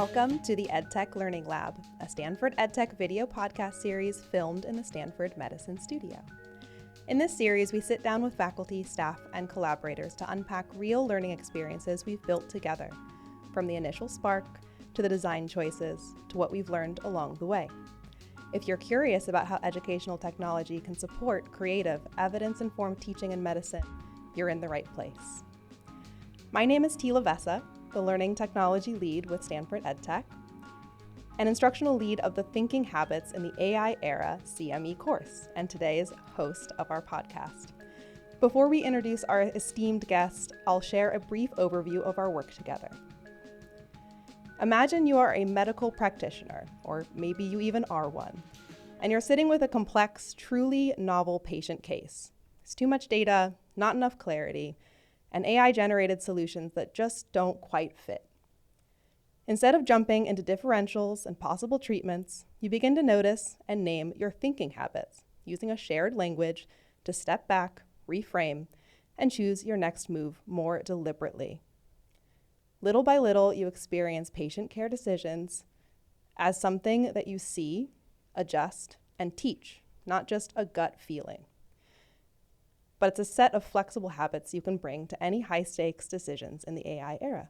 Welcome to the EdTech Learning Lab, a Stanford EdTech video podcast series filmed in the Stanford Medicine Studio. In this series, we sit down with faculty, staff, and collaborators to unpack real learning experiences we've built together, from the initial spark to the design choices to what we've learned along the way. If you're curious about how educational technology can support creative, evidence-informed teaching in medicine, you're in the right place. My name is Tela Vessa, the Learning Technology Lead with Stanford EdTech, and Instructional Lead of the Thinking Habits in the AI Era CME course, and today's host of our podcast. Before we introduce our esteemed guest, I'll share a brief overview of our work together. Imagine you are a medical practitioner, or maybe you even are one, and you're sitting with a complex, truly novel patient case. There's too much data, not enough clarity, and AI-generated solutions that just don't quite fit. Instead of jumping into differentials and possible treatments, you begin to notice and name your thinking habits, using a shared language to step back, reframe, and choose your next move more deliberately. Little by little, you experience patient care decisions as something that you see, adjust, and teach, not just a gut feeling. But it's a set of flexible habits you can bring to any high-stakes decisions in the AI era.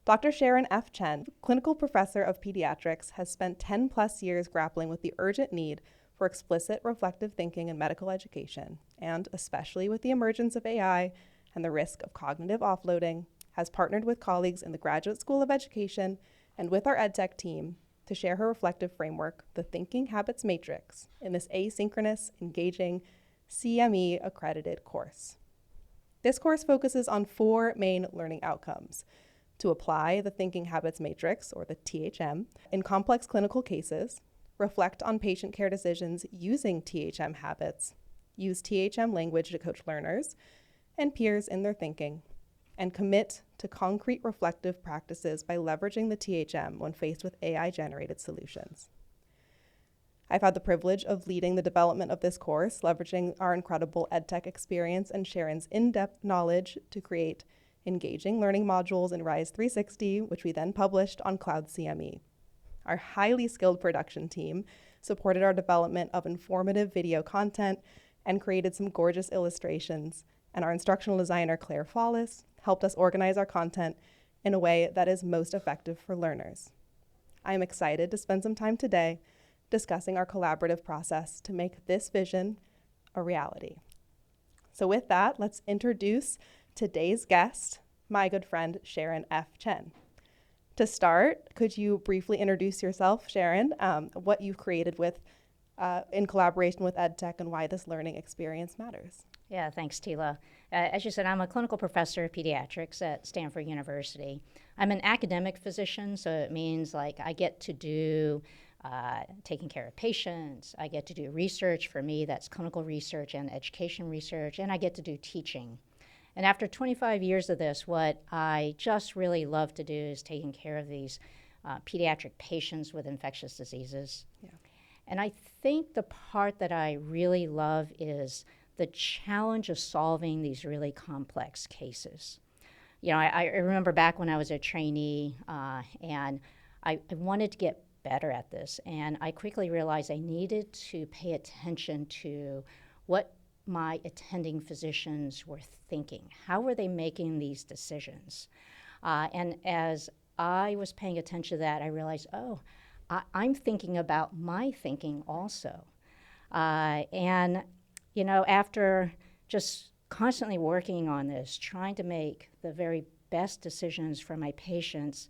Dr. Sharon F. Chen, clinical professor of pediatrics, has spent 10+ years grappling with the urgent need for explicit reflective thinking in medical education, and especially with the emergence of AI and the risk of cognitive offloading, has partnered with colleagues in the Graduate School of Education and with our EdTech team to share her reflective framework, the Thinking Habits Matrix, in this asynchronous, engaging, CME accredited course. This course focuses on 4 main learning outcomes: to apply the Thinking Habits Matrix, or the THM, in complex clinical cases, reflect on patient care decisions using THM habits, use THM language to coach learners and peers in their thinking, and commit to concrete reflective practices by leveraging the THM when faced with AI-generated solutions. I've had the privilege of leading the development of this course, leveraging our incredible EdTech experience and Sharon's in-depth knowledge to create engaging learning modules in Rise 360, which we then published on Cloud CME. Our highly skilled production team supported our development of informative video content and created some gorgeous illustrations, and our instructional designer, Claire Follis, helped us organize our content in a way that is most effective for learners. I am excited to spend some time today discussing our collaborative process to make this vision a reality. So with that, let's introduce today's guest, my good friend, Sharon F. Chen. To start, could you briefly introduce yourself, Sharon, what you've created with in collaboration with EdTech and why this learning experience matters? Yeah, thanks, Tela. As you said, I'm a clinical professor of pediatrics at Stanford University. I'm an academic physician, so it means I get to do taking care of patients. I get to do research. For me, that's clinical research and education research, and I get to do teaching. And after 25 years of this, what I just really love to do is taking care of these pediatric patients with infectious diseases. Yeah. And I think the part that I really love is the challenge of solving these really complex cases. You know, I remember back when I was a trainee and I wanted to get better at this, and I quickly realized I needed to pay attention to what my attending physicians were thinking. How were they making these decisions? And as I was paying attention to that, I realized, I'm thinking about my thinking also. And, you know, after just constantly working on this, trying to make the very best decisions for my patients,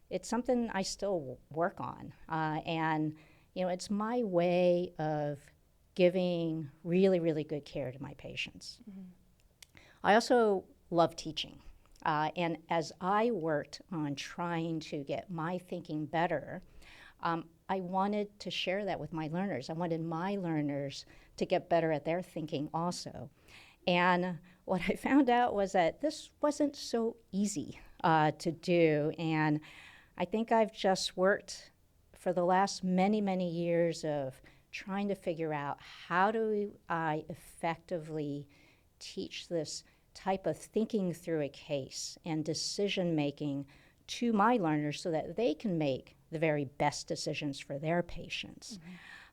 it's something I still work on. And, you know, it's my way of giving really, really good care to my patients. Mm-hmm. I also love teaching. And as I worked on trying to get my thinking better, I wanted to share that with my learners. I wanted my learners to get better at their thinking also. And what I found out was that this wasn't so easy to do. And I think I've just worked for the last many, many years of trying to figure out how do I effectively teach this type of thinking through a case and decision making to my learners so that they can make the very best decisions for their patients.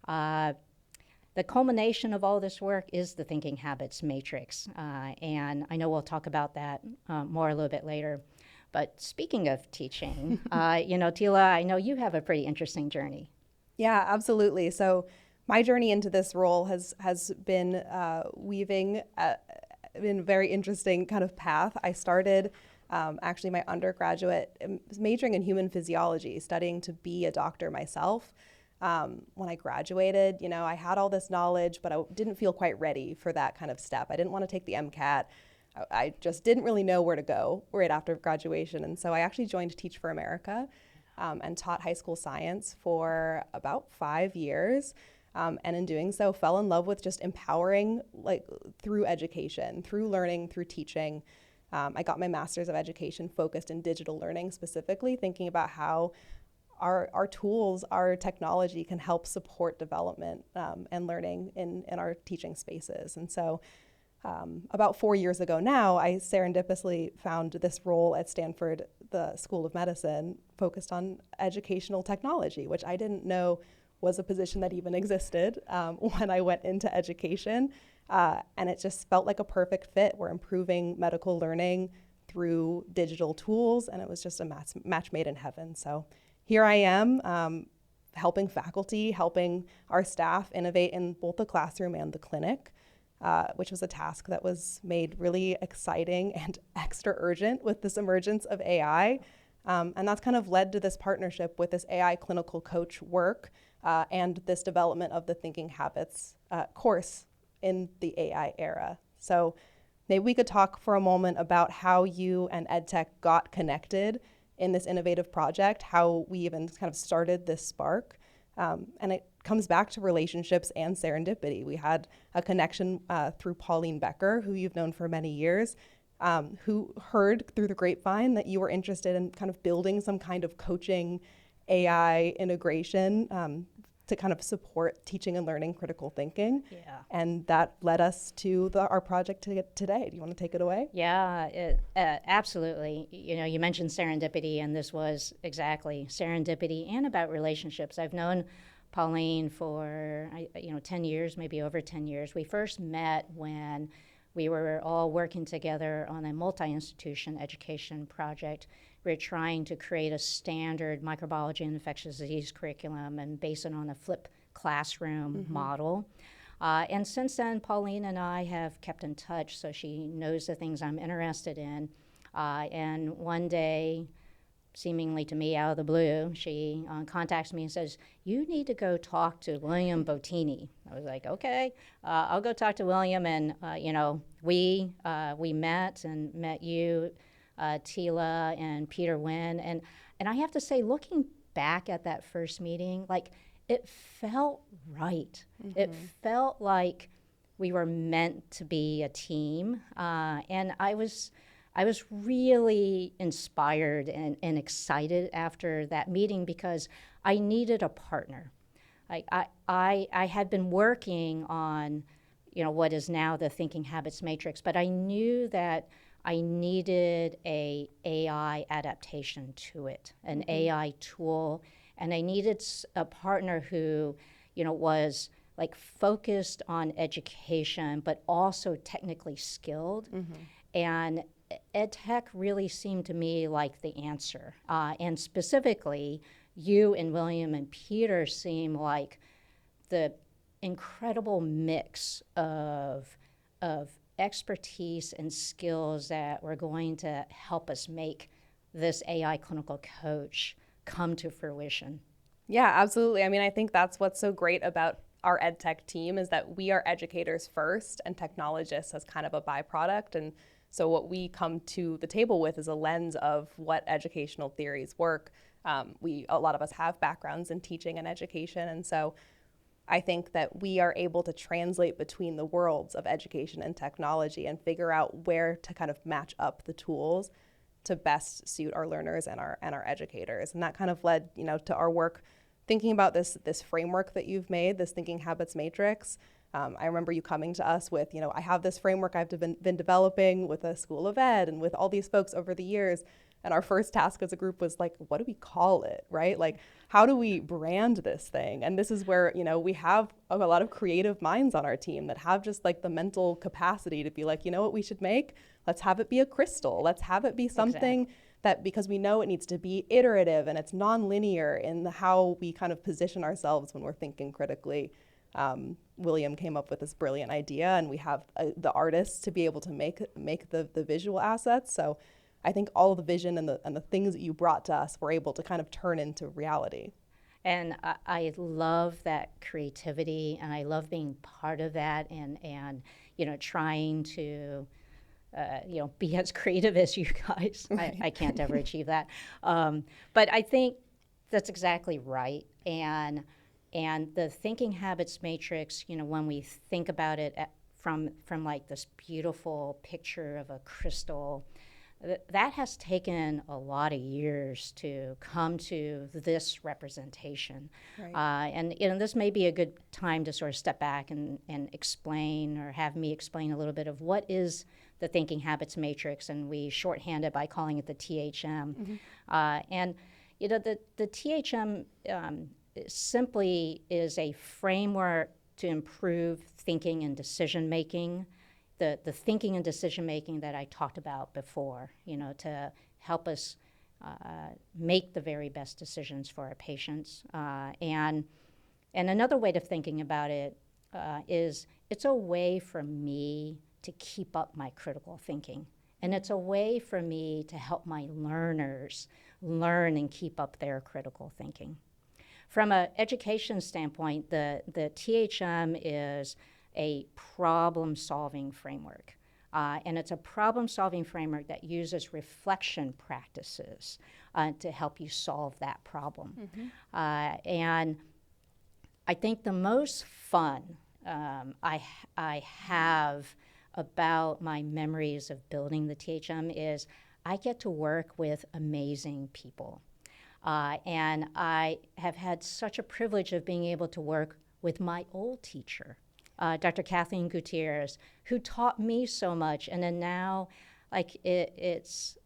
The culmination of all this work is the Thinking Habits Matrix, and I know we'll talk about that more a little bit later. But speaking of teaching, Tela, I know you have a pretty interesting journey. Yeah, absolutely. So my journey into this role has been weaving in a very interesting kind of path. I started actually my undergraduate majoring in human physiology, studying to be a doctor myself. When I graduated, I had all this knowledge, but I didn't feel quite ready for that kind of step. I didn't want to take the MCAT. I just didn't really know where to go right after graduation. And so I actually joined Teach for America and taught high school science for about 5 years. And in doing so, fell in love with just empowering, through education, through learning, through teaching. I got my master's of education focused in digital learning, specifically thinking about how our tools, our technology can help support development and learning in our teaching spaces. And so about 4 years ago now, I serendipitously found this role at Stanford, the School of Medicine, focused on educational technology, which I didn't know was a position that even existed when I went into education. And it just felt like a perfect fit. We're improving medical learning through digital tools, and it was just a match made in heaven. So here I am, helping faculty, helping our staff innovate in both the classroom and the clinic, which was a task that was made really exciting and extra urgent with this emergence of AI. And that's kind of led to this partnership with this AI clinical coach work and this development of the Thinking Habits course in the AI era. So maybe we could talk for a moment about how you and EdTech got connected in this innovative project, how we even kind of started this spark. And it comes back to relationships and serendipity. We had a connection through Pauline Becker, who you've known for many years, who heard through the grapevine that you were interested in kind of building some kind of coaching AI integration to kind of support teaching and learning critical thinking. Yeah. And that led us to our project today. Do you want to take it away? Yeah, absolutely. You mentioned serendipity, and this was exactly serendipity and about relationships. I've known Pauline for 10 years, maybe over 10 years. We first met when we were all working together on a multi-institution education project. We were trying to create a standard microbiology and infectious disease curriculum and base it on a flipped classroom model. And since then, Pauline and I have kept in touch, so she knows the things I'm interested in. And one day, seemingly to me out of the blue, she contacts me and says, "You need to go talk to William Bottini." I was like, okay, I'll go talk to William. And, we met you, Tela and Peter Wynn. And I have to say, looking back at that first meeting, it felt right. It felt like we were meant to be a team. And I was really inspired and excited after that meeting because I needed a partner. I had been working on, what is now the Thinking Habits Matrix, but I knew that I needed a AI adaptation to it, an AI tool, and I needed a partner who, was focused on education, but also technically skilled. And EdTech really seemed to me like the answer. And specifically, you and William and Peter seem like the incredible mix of expertise and skills that were going to help us make this AI clinical coach come to fruition. Yeah, absolutely. I mean, I think that's what's so great about our EdTech team is that we are educators first and technologists as kind of a byproduct. And so what we come to the table with is a lens of what educational theories work. A lot of us have backgrounds in teaching and education. And so I think that we are able to translate between the worlds of education and technology and figure out where to kind of match up the tools to best suit our learners and our educators. And that kind of led, to our work thinking about this framework that you've made, this Thinking Habits Matrix. I remember you coming to us with, I have this framework I've been developing with the School of Ed and with all these folks over the years. And our first task as a group was like, what do we call it, right? Like, how do we brand this thing? And this is where, we have a lot of creative minds on our team that have just like the mental capacity to be like, you know what we should make? Let's have it be a crystal. Let's have it be something that, because we know it needs to be iterative and it's nonlinear in how we kind of position ourselves when we're thinking critically. William came up with this brilliant idea, and we have the artists to be able to make the visual assets. So I think all of the vision and the things that you brought to us were able to kind of turn into reality. And I love that creativity, and I love being part of that, and trying to be as creative as you guys. Right. I can't ever achieve that, but I think that's exactly right. And the thinking habits matrix, when we think about it from like this beautiful picture of a crystal, that has taken a lot of years to come to this representation. Right. And this may be a good time to sort of step back and explain, or have me explain a little bit of what is the thinking habits matrix, and we shorthand it by calling it the THM. And the THM simply is a framework to improve thinking and decision making. The thinking and decision making that I talked about before, to help us make the very best decisions for our patients. And another way of thinking about it is it's a way for me to keep up my critical thinking. And it's a way for me to help my learners learn and keep up their critical thinking. From an education standpoint, the THM is a problem-solving framework. And it's a problem-solving framework that uses reflection practices to help you solve that problem. And I think the most fun I have about my memories of building the THM is I get to work with amazing people. And I have had such a privilege of being able to work with my old teacher, Dr. Kathleen Gutierrez, who taught me so much. And then now, it's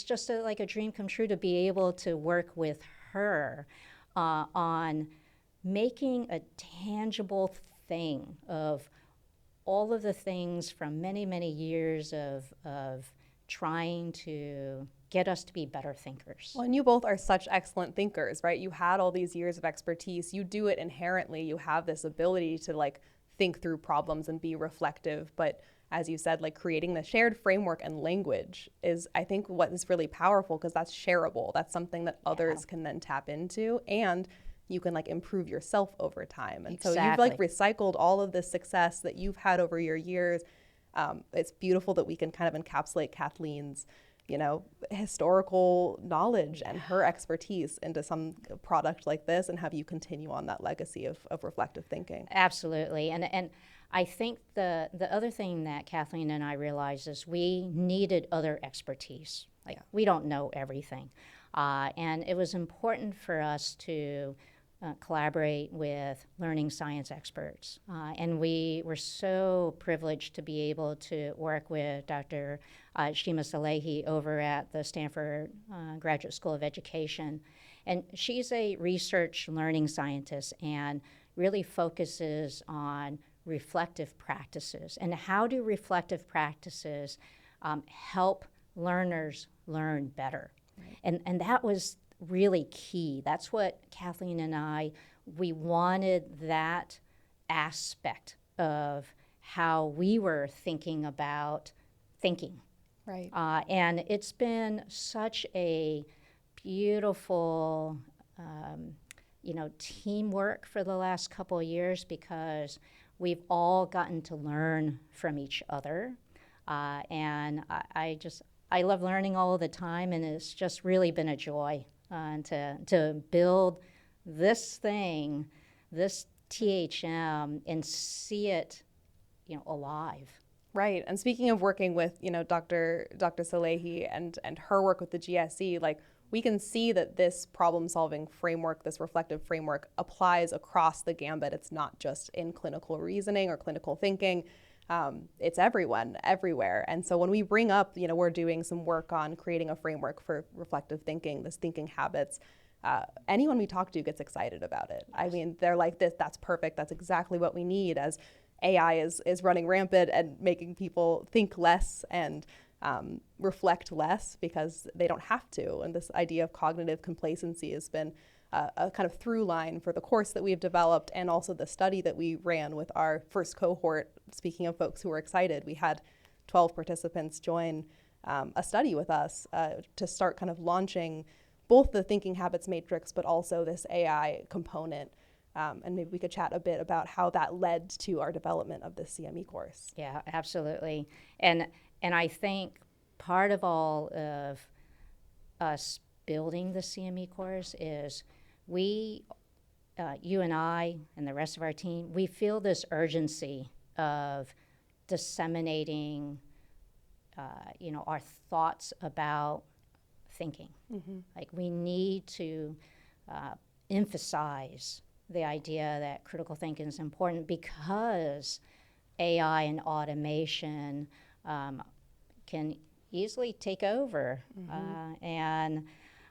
just like a dream come true to be able to work with her on making a tangible thing of all of the things from many, many years of trying to get us to be better thinkers. Well, and you both are such excellent thinkers, right? You had all these years of expertise. You do it inherently. You have this ability to think through problems and be reflective. But as you said, creating the shared framework and language is, I think, what is really powerful, because that's shareable. That's something that others can then tap into, and you can improve yourself over time. And so you've recycled all of this success that you've had over your years. It's beautiful that we can kind of encapsulate Kathleen's historical knowledge and her expertise into some product like this, and have you continue on that legacy of reflective thinking. Absolutely. And I think the other thing that Kathleen and I realized is we needed other expertise. We don't know everything. And it was important for us to collaborate with learning science experts. And we were so privileged to be able to work with Dr. Shima Salehi over at the Stanford Graduate School of Education. And she's a research learning scientist and really focuses on reflective practices. And how do reflective practices help learners learn better? Right. And that was really key. That's what Kathleen and we wanted that aspect of how we were thinking about thinking. Right. And it's been such a beautiful, teamwork for the last couple of years, because we've all gotten to learn from each other. And I love learning all the time, and it's just really been a joy to build this thing, this THM, and see it, alive. Right. And speaking of working with, Dr. Salehi and her work with the GSE, we can see that this problem-solving framework, this reflective framework, applies across the gambit. It's not just in clinical reasoning or clinical thinking. it's everyone, everywhere. And so when we bring up, we're doing some work on creating a framework for reflective thinking, this thinking habits, anyone we talk to gets excited about it. I mean, they're like, that's perfect. That's exactly what we need as AI is running rampant and making people think less and reflect less because they don't have to. And this idea of cognitive complacency has been a kind of through line for the course that we've developed and also the study that we ran with our first cohort. Speaking of folks who were excited, we had 12 participants join a study with us to start kind of launching both the thinking habits matrix, but also this AI component. And maybe we could chat a bit about how that led to our development of this CME course. Yeah, absolutely. And I think part of all of us building the CME course is we, you and I and the rest of our team, we feel this urgency of disseminating, our thoughts about thinking. Mm-hmm. Like we need to emphasize the idea that critical thinking is important because AI and automation can easily take over. Mm-hmm.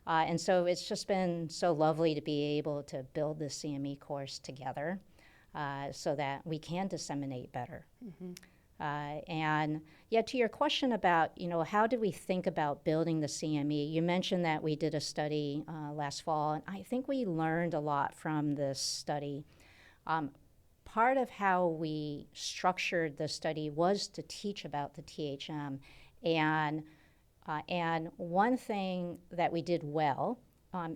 And so it's just been so lovely to be able to build the CME course together so that we can disseminate better. Mm-hmm. And yeah, to your question about, how do we think about building the CME, you mentioned that we did a study last fall, and I think we learned a lot from this study. Part of how we structured the study was to teach about the THM, and one thing that we did well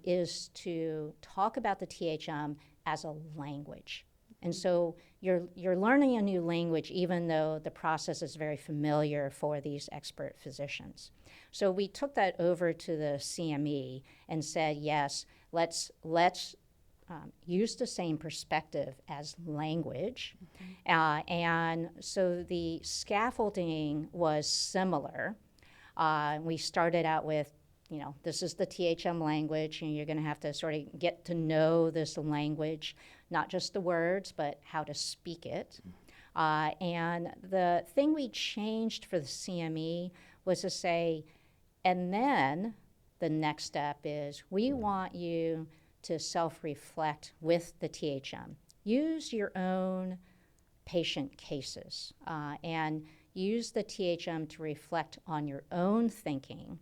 is to talk about the THM as a language. And so you're learning a new language even though the process is very familiar for these expert physicians. So we took that over to the CME and said, yes, let's use the same perspective as language. Mm-hmm. And so the scaffolding was similar. We started out with, this is the THM language, and you're going to have to sort of get to know this language, not just the words, but how to speak it. And the thing we changed for the CME was to say, and then the next step is we want you to self-reflect with the THM. Use your own patient cases and use the THM to reflect on your own thinking.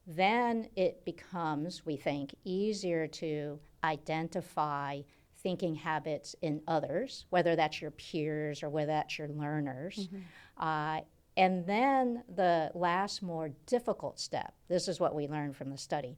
Then it becomes, we think, easier to identify thinking habits in others, whether that's your peers or whether that's your learners. Mm-hmm. And then the last more difficult step, this is what we learned from the study,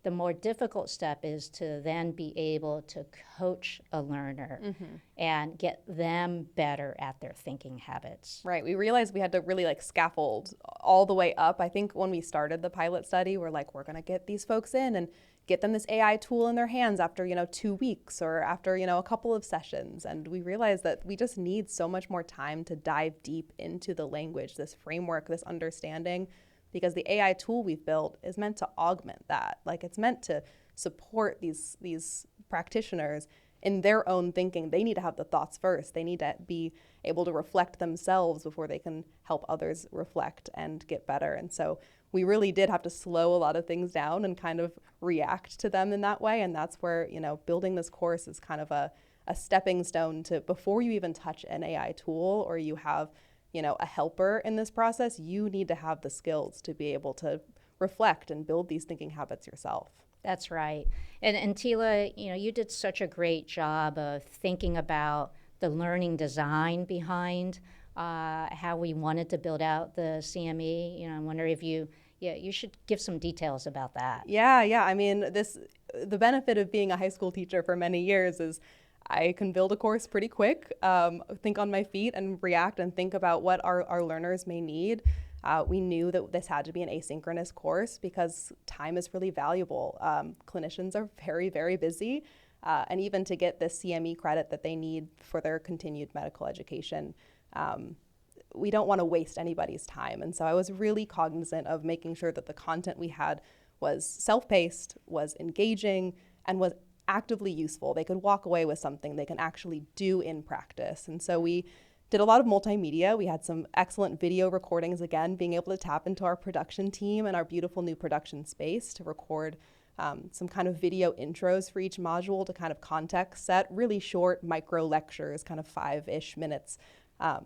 the more difficult step is to then be able to coach a learner mm-hmm. and get them better at their thinking habits. Right. We realized we had to really scaffold all the way up. I think when we started the pilot study, we're going to get these folks in and get them this AI tool in their hands after, 2 weeks or after, a couple of sessions. And we realized that we just need so much more time to dive deep into the language, this framework, this understanding, because the AI tool we've built is meant to augment that. It's meant to support these practitioners in their own thinking. They need to have the thoughts first. They need to be able to reflect themselves before they can help others reflect and get better. And so we really did have to slow a lot of things down and kind of react to them in that way. And that's where, building this course is kind of a stepping stone to, before you even touch an AI tool or you have a helper in this process, you need to have the skills to be able to reflect and build these thinking habits yourself. That's right. And Tela, you did such a great job of thinking about the learning design behind how we wanted to build out the CME. I wonder if you should give some details about that. Yeah. I mean, the benefit of being a high school teacher for many years is I can build a course pretty quick, think on my feet and react and think about what our learners may need. We knew that this had to be an asynchronous course because time is really valuable. Clinicians are very, very busy. And even to get the CME credit that they need for their continued medical education, we don't want to waste anybody's time. And so I was really cognizant of making sure that the content we had was self-paced, was engaging, and was actively useful. They could walk away with something they can actually do in practice. And so we did a lot of multimedia. We had some excellent video recordings, again, being able to tap into our production team and our beautiful new production space to record some kind of video intros for each module to kind of context set, really short micro lectures, kind of 5-ish minutes,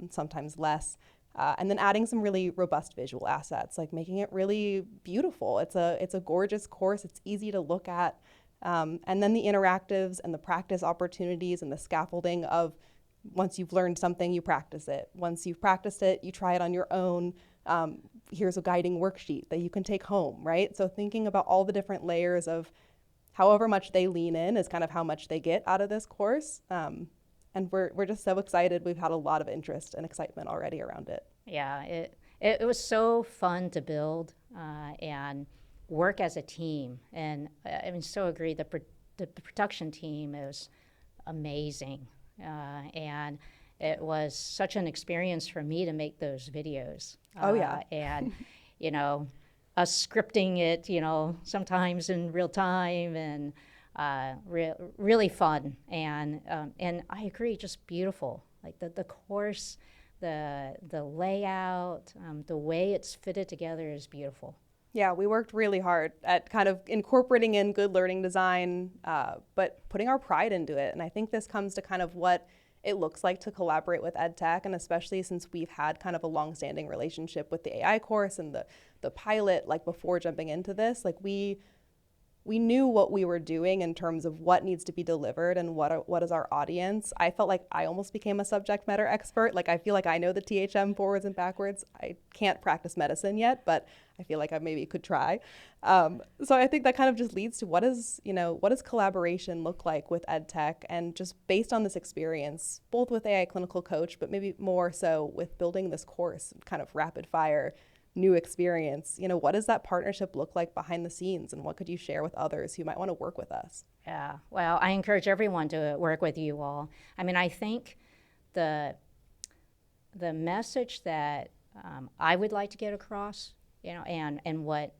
sometimes less. And then adding some really robust visual assets, like making it really beautiful. It's a gorgeous course. It's easy to look at. And then the interactives and the practice opportunities and the scaffolding of once you've learned something, you practice it. Once you've practiced it, you try it on your own. Here's a guiding worksheet that you can take home, right? So thinking about all the different layers of however much they lean in is kind of how much they get out of this course. And we're just so excited. We've had a lot of interest and excitement already around it. Yeah, it was so fun to build and work as a team. And I mean, so agree, the production team is amazing. And it was such an experience for me to make those videos. Oh, yeah. And, you know, us scripting it, you know, sometimes in real time and really fun. And I agree, just beautiful. Like the course, the layout, the way it's fitted together is beautiful. Yeah, we worked really hard at kind of incorporating in good learning design, but putting our pride into it. And I think this comes to kind of what it looks like to collaborate with EdTech, and especially since we've had kind of a long-standing relationship with the AI course and the pilot, like before jumping into this, like we knew what we were doing in terms of what needs to be delivered and what is our audience. I felt like I almost became a subject matter expert. Like I feel like I know the THM forwards and backwards. I can't practice medicine yet, but I feel like I maybe could try. So I think that kind of just leads to what does collaboration look like with EdTech, and just based on this experience, both with AI Clinical Coach, but maybe more so with building this course, kind of rapid fire, new experience, what does that partnership look like behind the scenes, and what could you share with others who might want to work with us? Yeah, well, I encourage everyone to work with you all. I mean, I think the message that I would like to get across, and what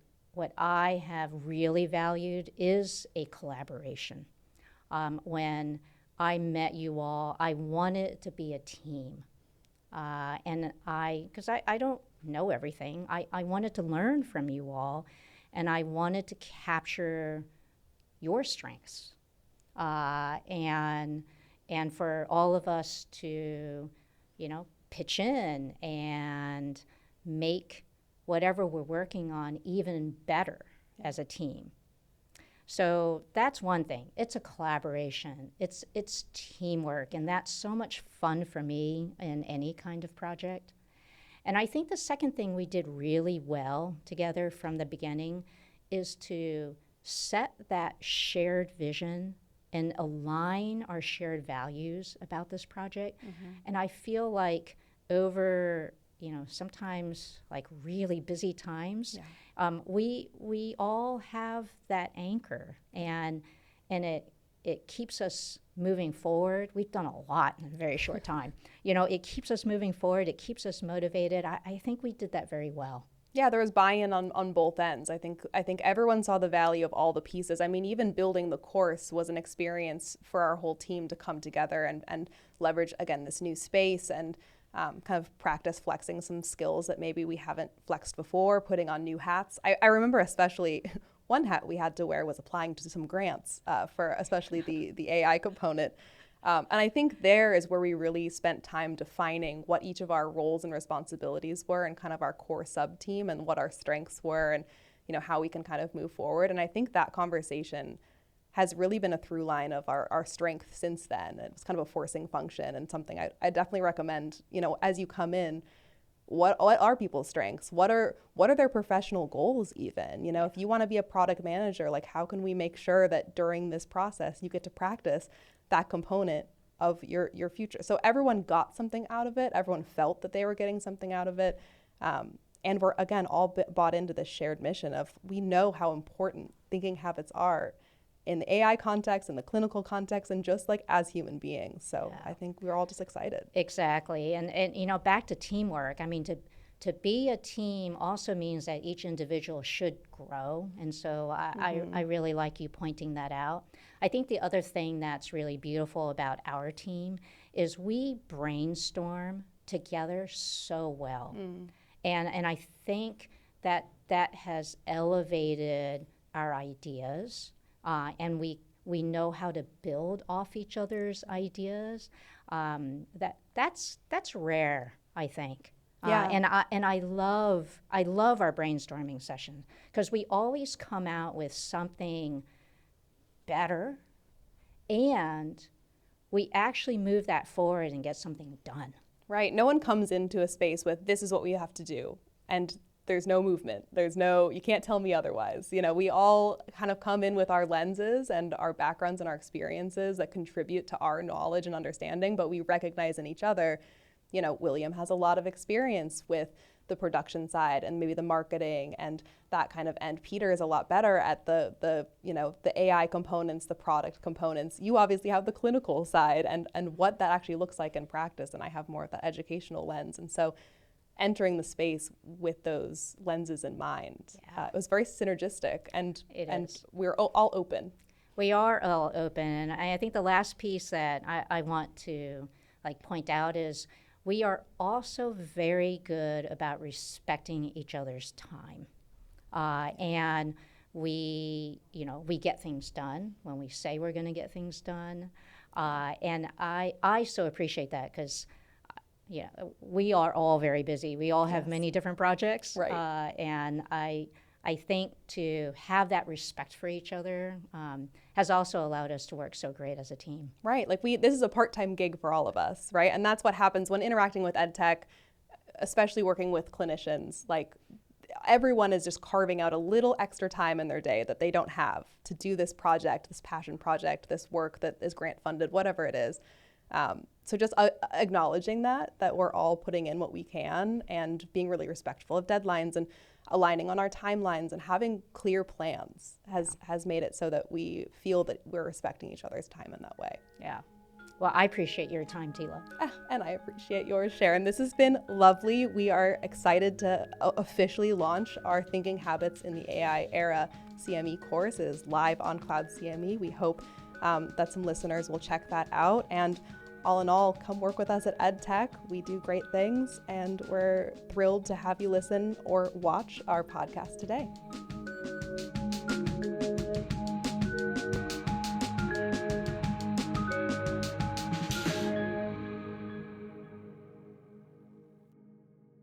I have really valued is a collaboration. When I met you all, I wanted it to be a team. Because I don't know everything. I wanted to learn from you all, and I wanted to capture your strengths, and for all of us to, pitch in and make whatever we're working on even better as a team. So that's one thing. It's a collaboration. It's teamwork, and that's so much fun for me in any kind of project. And I think the second thing we did really well together from the beginning is to set that shared vision and align our shared values about this project. Mm-hmm. And I feel like over, sometimes like really busy times, yeah. We all have that anchor, and it keeps us moving forward. We've done a lot in a very short time. It keeps us moving forward. It keeps us motivated. I think we did that very well. Yeah, there was buy-in on both ends. I think everyone saw the value of all the pieces. I mean, even building the course was an experience for our whole team to come together and leverage, again, this new space and kind of practice flexing some skills that maybe we haven't flexed before, putting on new hats. I remember especially one hat we had to wear was applying to some grants for especially the AI component. And I think there is where we really spent time defining what each of our roles and responsibilities were and kind of our core sub-team and what our strengths were and how we can kind of move forward. And I think that conversation has really been a through line of our strength since then. It was kind of a forcing function and something I definitely recommend, as you come in, what are people's strengths? What are their professional goals even? If you want to be a product manager, like how can we make sure that during this process you get to practice that component of your future? So everyone got something out of it. Everyone felt that they were getting something out of it. And we're, again, all bought into this shared mission of we know how important thinking habits are in the AI context, in the clinical context, and just like as human beings. So yeah. I think we're all just excited. Exactly. And back to teamwork. I mean, to be a team also means that each individual should grow. And so I really like you pointing that out. I think the other thing that's really beautiful about our team is we brainstorm together so well. And I think that has elevated our ideas, and we know how to build off each other's ideas. That's rare, I think. Yeah. And I love our brainstorming session because we always come out with something better, and we actually move that forward and get something done. Right. No one comes into a space with, this is what we have to do, and there's no movement. You can't tell me otherwise. We all kind of come in with our lenses and our backgrounds and our experiences that contribute to our knowledge and understanding, but we recognize in each other, William has a lot of experience with the production side and maybe the marketing and that kind of end. Peter is a lot better at the AI components, the product components. You obviously have the clinical side and what that actually looks like in practice, and I have more of that educational lens. And so entering the space with those lenses in mind, it was very synergistic, and we're all open. We are all open, and I think the last piece that I want to point out is we are also very good about respecting each other's time, and we get things done when we say we're going to get things done, and I so appreciate that because we are all very busy. We all have many different projects, right. And I think to have that respect for each other has also allowed us to work so great as a team. Right, this is a part-time gig for all of us, right? And that's what happens when interacting with EdTech, especially working with clinicians. Everyone is just carving out a little extra time in their day that they don't have to do this project, this passion project, this work that is grant funded, whatever it is. So just acknowledging that we're all putting in what we can and being really respectful of deadlines and aligning on our timelines and having clear plans has made it so that we feel that we're respecting each other's time in that way. Yeah. Well, I appreciate your time, Tela. And I appreciate yours, Sharon. This has been lovely. We are excited to officially launch our Thinking Habits in the AI Era CME course. It is live on Cloud CME. We hope that some listeners will check that out. And all in all, come work with us at EdTech. We do great things, and we're thrilled to have you listen or watch our podcast today.